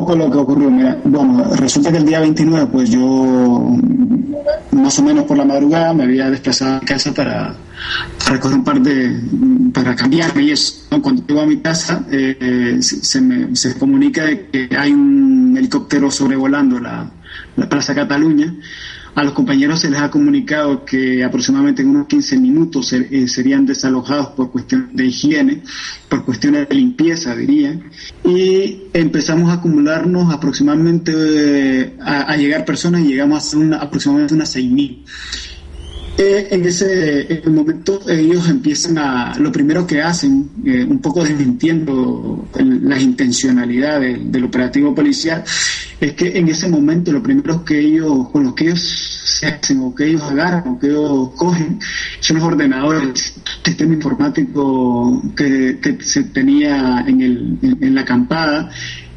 poco lo que ocurrió. Mira, bueno, resulta que el día 29, pues yo, más o menos por la madrugada, me había desplazado a casa para recoger para cambiarme y eso, ¿no? Cuando llego a mi casa, se comunica de que hay un helicóptero sobrevolando la Plaza Cataluña. A los compañeros se les ha comunicado que aproximadamente en unos 15 minutos serían desalojados por cuestiones de higiene, por cuestiones de limpieza, diría. Y empezamos a acumularnos aproximadamente, a llegar personas, y llegamos a ser aproximadamente unas 6.000. En ese momento ellos empiezan lo primero que hacen, un poco desmintiendo las intencionalidades del operativo policial, es que en ese momento lo primero con lo que ellos se hacen, o que ellos agarran, o que ellos cogen, son los ordenadores, el sistema informático que se tenía en la acampada,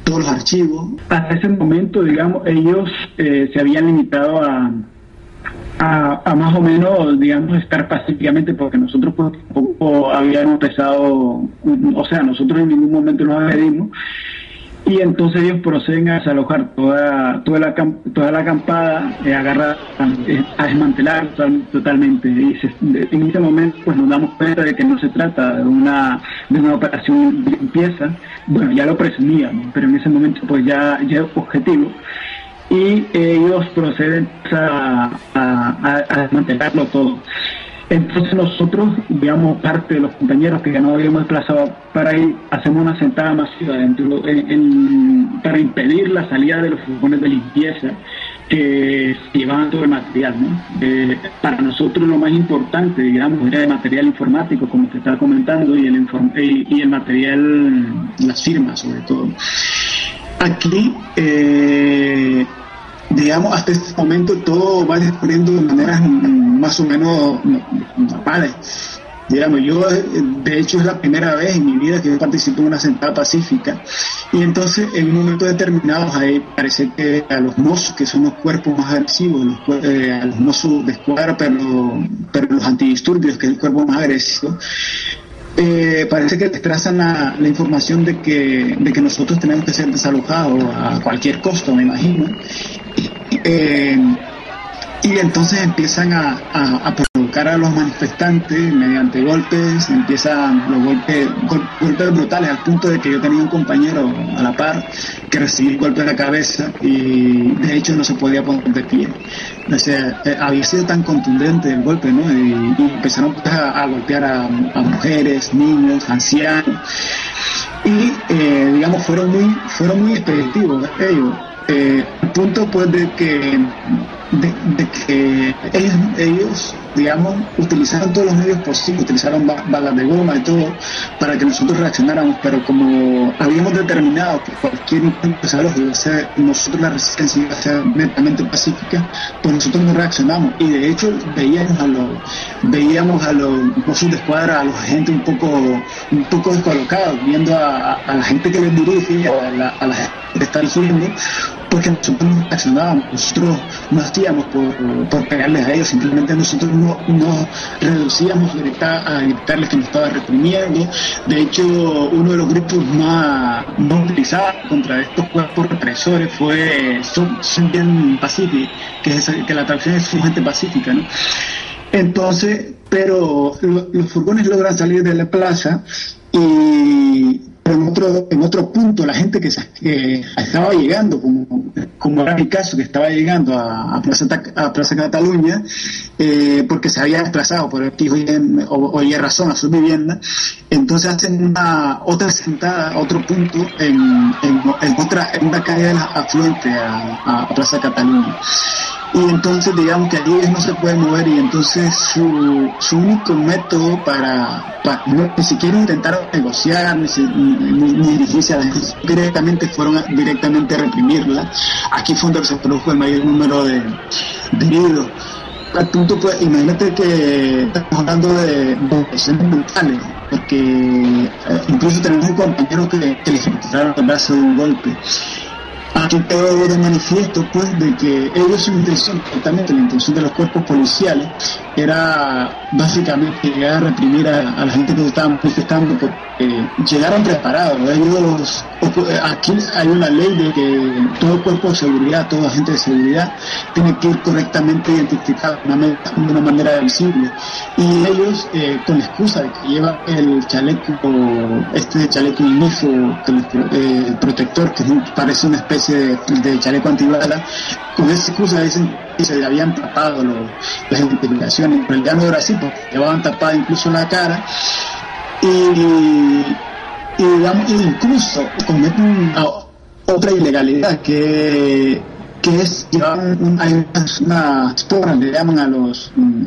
todos los archivos. Hasta ese momento, digamos, ellos se habían limitado a más o menos, digamos, estar pacíficamente, porque nosotros pues tampoco habíamos empezado, o sea, nosotros en ningún momento los agredimos, y entonces ellos proceden a desalojar toda la acampada, a desmantelar totalmente, y en ese momento pues nos damos cuenta de que no se trata de una operación de limpieza. Bueno, ya lo presumíamos, pero en ese momento pues ya es objetivo, y ellos proceden a desmantelarlo todo. Entonces nosotros, digamos, parte de los compañeros que ya no habíamos desplazado para ir, hacemos una sentada masiva para impedir la salida de los furgones de limpieza que llevaban todo el material, ¿no? Para nosotros lo más importante, digamos, era el material informático, como te estaba comentando, y el material, las firmas sobre todo. Aquí, digamos, hasta este momento todo va descubriendo de maneras más o menos normales. Digamos, yo, de hecho, es la primera vez en mi vida que yo participo en una sentada pacífica, y entonces en un momento determinado ahí parece que a los mozos, que son los cuerpos más agresivos, a los mozos de escuadra, pero los antidisturbios, que es el cuerpo más agresivo, parece que les trazan la información de que nosotros tenemos que ser desalojados a cualquier costo, me imagino. Y entonces empiezan a provocar a los manifestantes mediante golpes, empiezan los golpes brutales, al punto de que yo tenía un compañero a la par que recibí un golpe en la cabeza y de hecho no se podía poner de pie. O sea, había sido tan contundente el golpe, ¿no? Y empezaron a golpear a mujeres, niños, ancianos, y digamos fueron muy expeditivos ellos. Al punto pues de que ellos, digamos, utilizaron todos los medios posibles, utilizaron balas de goma y todo para que nosotros reaccionáramos, pero como habíamos determinado que cualquier intento desalojo, nosotros la resistencia iba a ser netamente pacífica, pues nosotros no reaccionamos, y de hecho veíamos a los mozos de escuadra, a los agentes un poco descolocados, viendo a la gente que les dirige, a la gente que está dirigiendo, porque nosotros no reaccionábamos, nosotros no hacíamos por pegarles a ellos, simplemente nosotros no reducíamos a gritarles que nos estaba reprimiendo. De hecho, uno de los grupos más utilizados contra estos cuerpos represores fue Son Bien Pacific, que la traducción es Son Gente Pacífica, ¿no? Entonces, pero los furgones logran salir de la plaza, y en otro punto la gente que estaba llegando, como era mi caso, que estaba llegando a Plaza Cataluña, porque se había desplazado por X o Y razón a su vivienda, entonces hacen otra sentada, otro punto en una calle afluente a Plaza Cataluña. Y entonces digamos que allí ellos no se pueden mover, y entonces su único método ni siquiera intentaron negociar ni dirigirse a la gente, fueron directamente a reprimirla. Aquí fue donde se produjo el mayor número de heridos. Al punto, pues, imagínate que estamos hablando de lesiones mentales, porque incluso tenemos un compañero que le ejecutaron el brazo de un golpe. Aquí quedó de manifiesto, pues, de que ellos, su intención, totalmente la intención de los cuerpos policiales, era básicamente llegar a reprimir a la gente que se estaban manifestando, porque llegaron preparados. Ellos, aquí hay una ley de que todo cuerpo de seguridad, todo agente de seguridad, tiene que ir correctamente identificado de una manera visible. Y ellos, con la excusa de que llevan el chaleco ignifo, protector, que parece una especie de chaleco antibala, con esa excusa dicen que se habían tapado las identificaciones. En realidad no era así, porque llevaban tapada incluso la cara y incluso cometen otra ilegalidad que es llevar hay unas porras, le llaman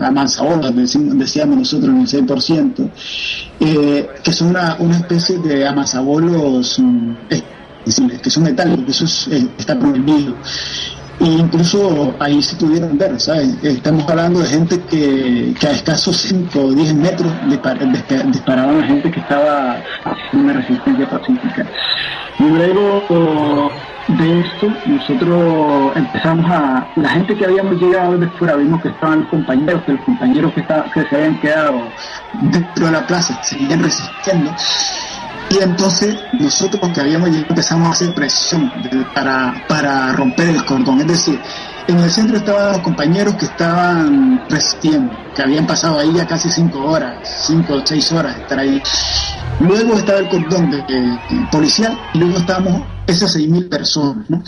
a manzabolas, decíamos nosotros en el 6%, que son una especie de amasabolos que son metálicos, que eso está prohibido. E incluso ahí se pudieron ver, ¿sabes? Estamos hablando de gente que a escasos 5 o 10 metros disparaban a gente que estaba haciendo una resistencia pacífica. Y luego de esto, nosotros empezamos la gente que habíamos llegado de fuera, vimos que estaban los compañeros que se habían quedado dentro de la plaza, seguían resistiendo. Y entonces nosotros que habíamos llegado empezamos a hacer presión para romper el cordón. Es decir, en el centro estaban los compañeros que estaban resistiendo, que habían pasado ahí ya casi 5 o 6 horas de estar ahí. Luego estaba el cordón policial y luego estábamos esas 6.000 personas, ¿no?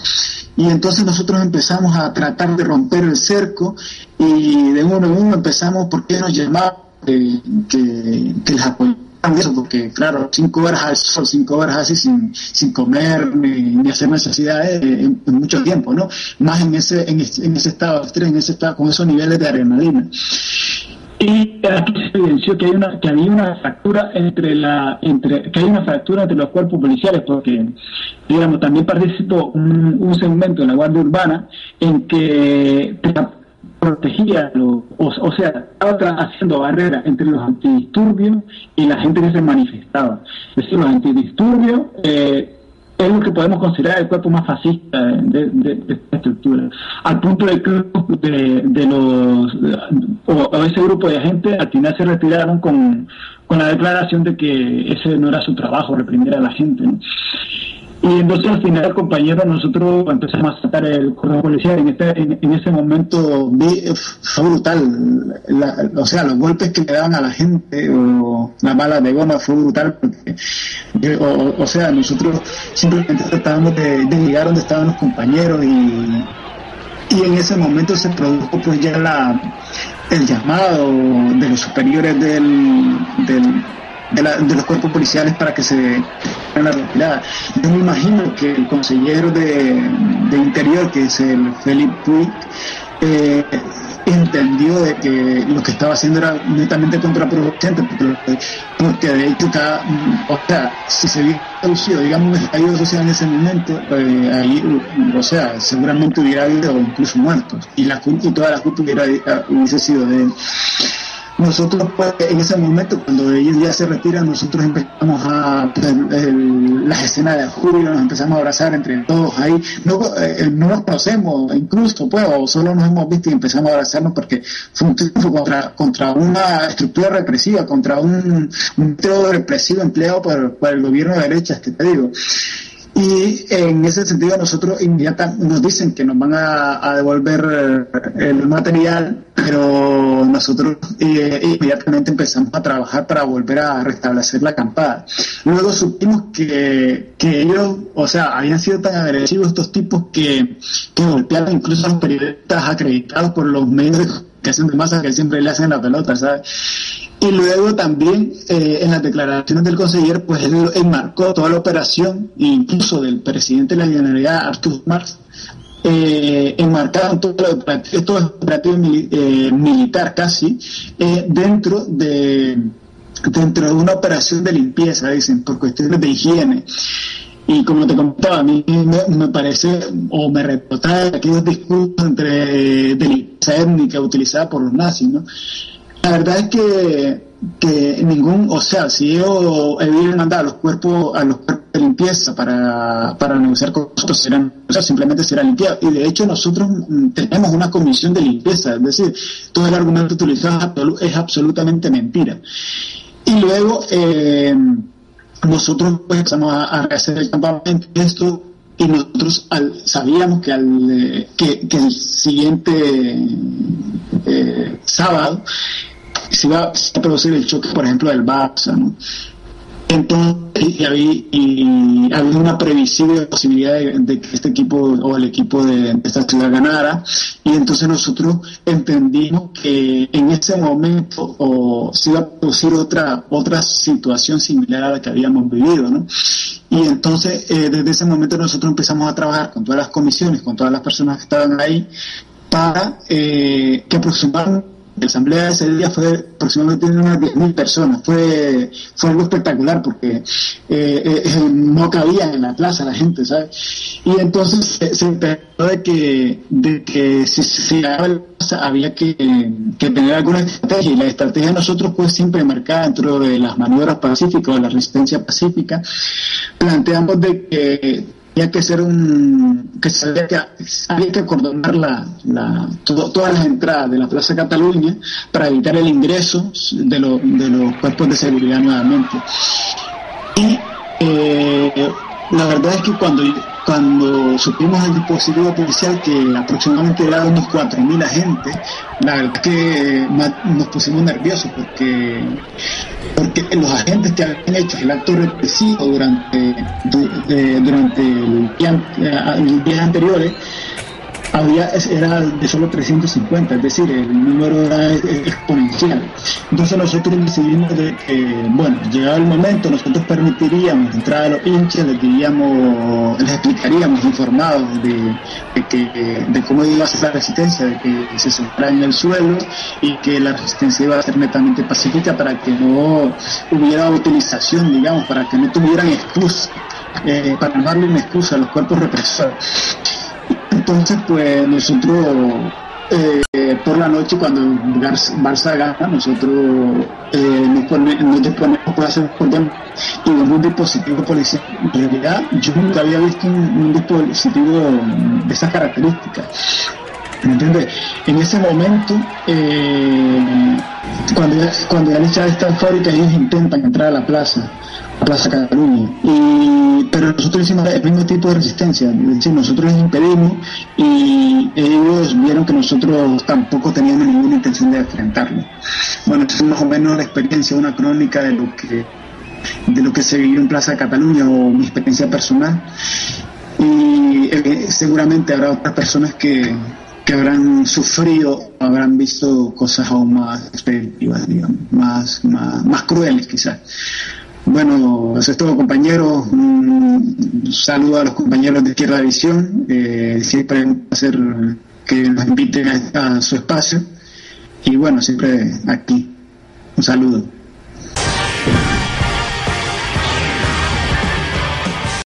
Y entonces nosotros empezamos a tratar de romper el cerco y de uno en uno empezamos, porque nos llamaban que les apoyaban. Eso, porque claro, 5 horas al sol, 5 horas así sin comer ni hacer necesidades en mucho tiempo, ¿no? Más en ese estado de estrés, en ese estado, con esos niveles de adrenalina. Y aquí se evidenció que había una fractura entre los cuerpos policiales, porque digamos también participó un segmento de la Guardia Urbana en que protegía, o sea, estaba haciendo barrera entre los antidisturbios y la gente que se manifestaba. Es decir, los antidisturbios es lo que podemos considerar el cuerpo más fascista de esta estructura, al punto de que ese grupo de agentes al final se retiraron con la declaración de que ese no era su trabajo, reprimir a la gente, ¿no? Y entonces al final, compañero, nosotros empezamos a sacar el cordón policial. En ese momento fue brutal. O sea, los golpes que le daban a la gente o las balas de goma fue brutal. Porque, o sea, nosotros simplemente tratábamos de llegar donde estaban los compañeros y en ese momento se produjo pues ya el llamado de los superiores de los cuerpos policiales para que se den la retirada. Yo me imagino que el consejero de Interior, que es el Felipe Puig, entendió de que lo que estaba haciendo era netamente contraproducente, porque de hecho si se hubiera producido, digamos, un estallido social en ese momento, ahí, o sea, seguramente hubiera habido incluso muertos, y toda la culpa hubiese sido de él. Nosotros pues, en ese momento, cuando ellos ya se retiran, nosotros empezamos las escenas de júbilo, nos empezamos a abrazar entre todos ahí. No nos conocemos incluso, pues, o solo nos hemos visto y empezamos a abrazarnos porque fue un triunfo contra una estructura represiva, contra un método represivo empleado por el gobierno de derechas, que te digo. Y en ese sentido nosotros inmediatamente nos dicen que nos van a devolver el material, pero nosotros inmediatamente empezamos a trabajar para volver a restablecer la acampada. Luego supimos que ellos, o sea, habían sido tan agresivos estos tipos que golpearon incluso a los periodistas acreditados por los medios de comunicación de masa que siempre le hacen la pelota, ¿sabes? Y luego también en las declaraciones del consejero, pues él enmarcó toda la operación, incluso del presidente de la Generalidad, Artur Mas, enmarcaron todo el operativo militar casi dentro de una operación de limpieza, dicen, por cuestiones de higiene. Y como te comentaba, a mí me parece, o me reportaba aquellos discursos de limpieza étnica utilizada por los nazis, ¿no? La verdad es que si ellos hubieran mandado a los cuerpos de limpieza para negociar con nosotros, simplemente será limpiado. Y de hecho nosotros tenemos una comisión de limpieza, es decir, todo el argumento utilizado es absolutamente mentira. Y luego nosotros pues empezamos a hacer el campamento y nosotros sabíamos que el siguiente sábado se iba a producir el choque, por ejemplo, del Barça, ¿no? Entonces, y había una previsible posibilidad de que este equipo o el equipo de esta ciudad ganara, y entonces nosotros entendimos que en ese momento se iba a producir otra situación similar a la que habíamos vivido, ¿no? Y entonces desde ese momento nosotros empezamos a trabajar con todas las comisiones, con todas las personas que estaban ahí, para que aproximadamente la asamblea de ese día fue aproximadamente unas 10.000 personas. Fue algo espectacular porque no cabía en la plaza la gente, ¿sabes? Y entonces se enteró de que si se llegaba a la plaza había que tener alguna estrategia, y la estrategia de nosotros fue siempre marcada dentro de las maniobras pacíficas o la resistencia pacífica. Planteamos de que había que ser había que acordonar todas las entradas de la Plaza Cataluña para evitar el ingreso de los cuerpos de seguridad nuevamente. Y la verdad es que cuando supimos el dispositivo policial, que aproximadamente era unos 4.000 agentes, la verdad es que nos pusimos nerviosos porque los agentes que habían hecho el acto represivo durante el día anteriores era de solo 350, es decir, el número era exponencial. Entonces nosotros decidimos llegado el momento, nosotros permitiríamos entrar a los hinchas, les explicaríamos informados de cómo iba a ser la resistencia, de que se sentara en el suelo y que la resistencia iba a ser netamente pacífica, para que no hubiera utilización, digamos, para que no tuvieran excusa, para no darle una excusa a los cuerpos represores. Entonces, pues nosotros por la noche, cuando Barça gana, nosotros nos disponemos para hacer un dispositivo policial. En realidad, yo nunca había visto un dispositivo de esas características. ¿Me entiendes? En ese momento, cuando ya la hinchada está eufórica, ellos intentan entrar a la Plaza Cataluña, pero nosotros hicimos el mismo tipo de resistencia, es decir, nosotros les impedimos y ellos vieron que nosotros tampoco teníamos ninguna intención de enfrentarlo. Bueno, es más o menos la experiencia, una crónica de lo que se vivió en Plaza Cataluña, o mi experiencia personal, y seguramente habrá otras personas que habrán sufrido, habrán visto cosas aún más expeditivas, digamos, más crueles quizás. Bueno, eso es todo, compañeros. Un saludo a los compañeros de Izquierda Visión. Siempre es un placer que nos inviten a su espacio. Y bueno, siempre aquí. Un saludo.